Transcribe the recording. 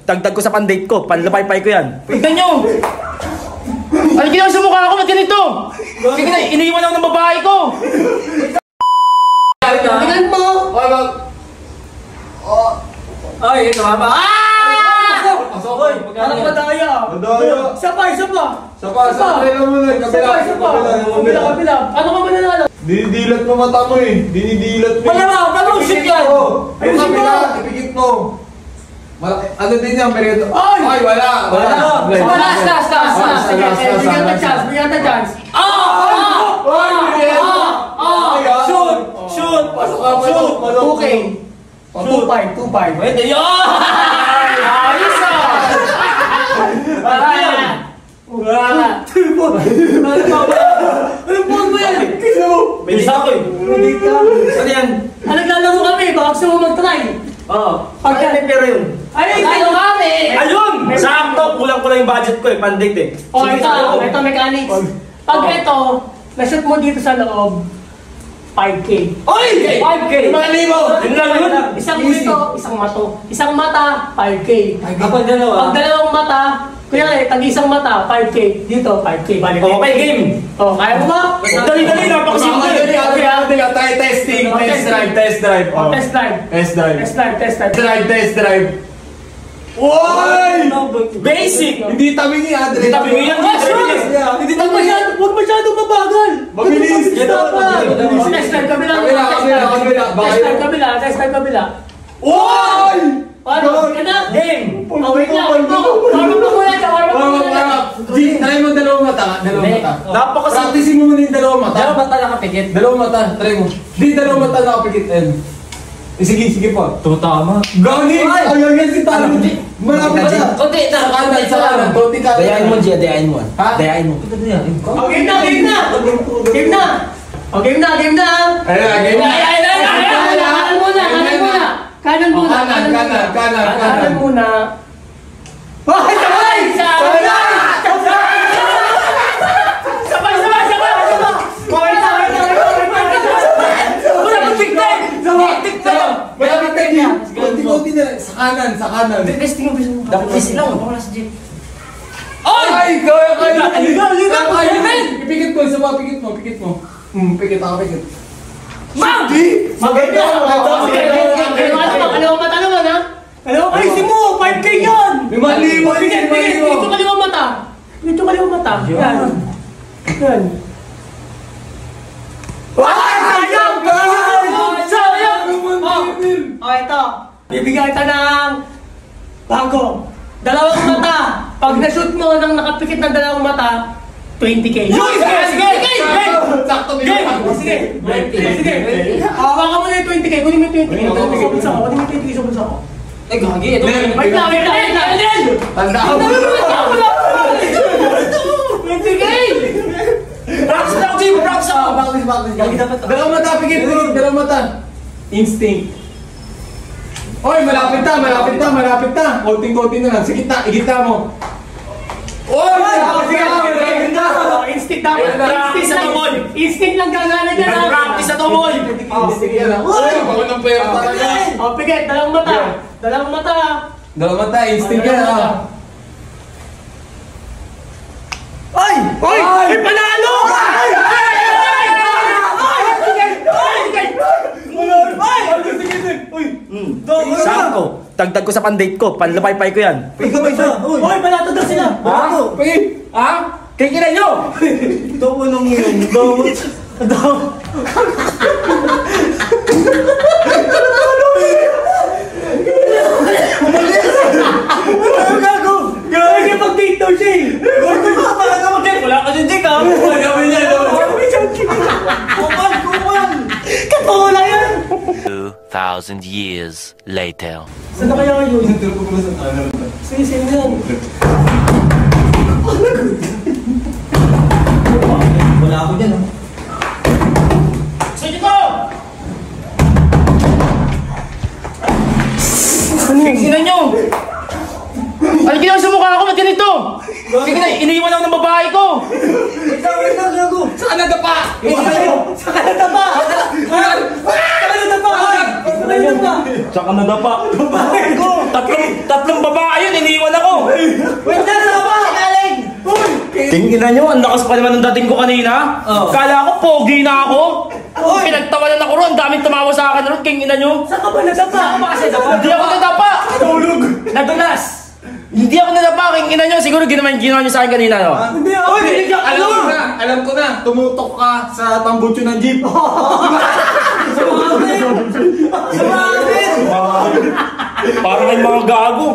Dagdag ko sa pandate ko. Panlapay-pay ko yan. Tignan nyo! Ano ginawa sa mukha ako? Ba't ganito? Tignan, iniiwan ako ng babae ko! Tignan mo! Ay, ito nga ba? Hoy, parang madaya. Isa pa. Kabila. Ano ka mananalo? Dinidilat mo mata mo eh. Dinidilat mo. Paano shit yan? Ayun kabila, ipikit mo. Ano din yan, Merito? Ay, wala. Last. Bigyan na chance. Shoot. Pasok. Okay. 2-5. Pwede yun! Ayos ah! Wala. Ano po ba yan? Bilis ako eh. Ano yan? Naglalaro kami, baka gusto mo mag-try. Pero yun. Naglalaro kami! Ayun! Sakto! Kulang-kulang yung budget ko eh. Pandate eh. Ito mechanics. Pag ito, na-shoot mo dito sa loob, 5K. Oy! 5K! Mga libo! Yun lang yun! Isang gusto, isang mato. Isang mata, 5K. Kapag dalawa? Pag dalawang mata, kuya tag-isang mata, 5K. Dito, 5K. Okay, game! Kaya mo ba? Dali, napakasimple! Testing. Test drive. Oy! Basic! Hindi tabingi ha. Hindi tabingi yan. Huwag masyadong mabagal. Mabilis. Test drive kabila. Test drive kabila. Oy! Paano? Game! Wait lang. Warm up. Try mo dalawang mata. Napakasimple! Practicing mo muna yung dalawang mata. Dalawa ba talaga kapigit? Dalawang mata. Try mo. Di dalawang mata nakapikit. Sige pa. Tama. Gani! Ayan yan si Tano. Malapit siya. Konti na. Sa kanan. Konti ka. Dayain mo, Gia. Dayain mo. Ha? Dayain mo. Game na. Game na. Game na. Ayan. Kanan muna. Sabay! Konti na. Sa kanan. Testing mo. Dapat lang. Baka nasa jeep. Ay! Kaya! Ipikit mo. Isa pa, pikit mo. Pikit. Ayusin mo! 5K yan! 5,000 yan. Dito kaliwang mata. Yan. Sayang! Ito. Bibigyan kita ng bago. Dalawang mata. Pag na-shoot mo nang nakapikit ng dalawang mata, 20K. Sige! Sakto. Sige. Hawakan mo na yung 20K. Kunin mo yung 20K. Sobra sa ako. Ay, gagi. Ito. Wait lang. Tandaan mo. 20K! Practice na ako, Jim! Practice ako! Bakit? Dalawang mata, pikit mo. Dalawang mata. Instinct. Oy, malapit na. Konting-konti na lang. Sige, igita mo. Oy! Instinct dapat. Practice sa tumoy. Instinct lang gagana dyan. Practice sa tumoy. Instinct yan. Oy! Bako ng pera talaga. Pigit, dalawang mata. Dalawang mata, instinct yan. Ay! Panalo! Sakto! Dagdag ko sa pandate ko. Panlapay-pay ko yan. Hoy, palato daw sila. Ha? Kikila nyo! Daw nung yun. Gawin pag-date daw siya eh. Wala ka dyan, Jake, ha? Gawin niya. Kupal! Katola yan! 2,000 years later. Saan na kaya ngayon? Sige yan. Wala ako dyan, ha? Sige ko! Tignan nyo! Ano ginawa sa mukha ako? Ba't ganito? Tignan, iniiwan ako ng babae ko! Saan nadapa? Tsaka nadapa. Babae ko! Tatlong babae yun, iniwan ako. Wait na, sa ba? Galing! Tingnan nyo, ang lakas pa naman ng dating ko kanina. Kala ko, pogi na ako. Pinagtawanan ako ron, daming tumawa sa akin ron. Tingnan nyo. Saan ka ba nadapa? Saan ka ba kasi nadapa? Hindi ako nadapa. Tulog! Nadulas! Hindi ako nadapa, tingnan nyo. Siguro ginawa nyo sa akin kanina, no? Hindi ako! Binigyan ka Alam ko na, tumutok ka sa tambutso ng jeep. Sumabit! Parang kayong mga gago.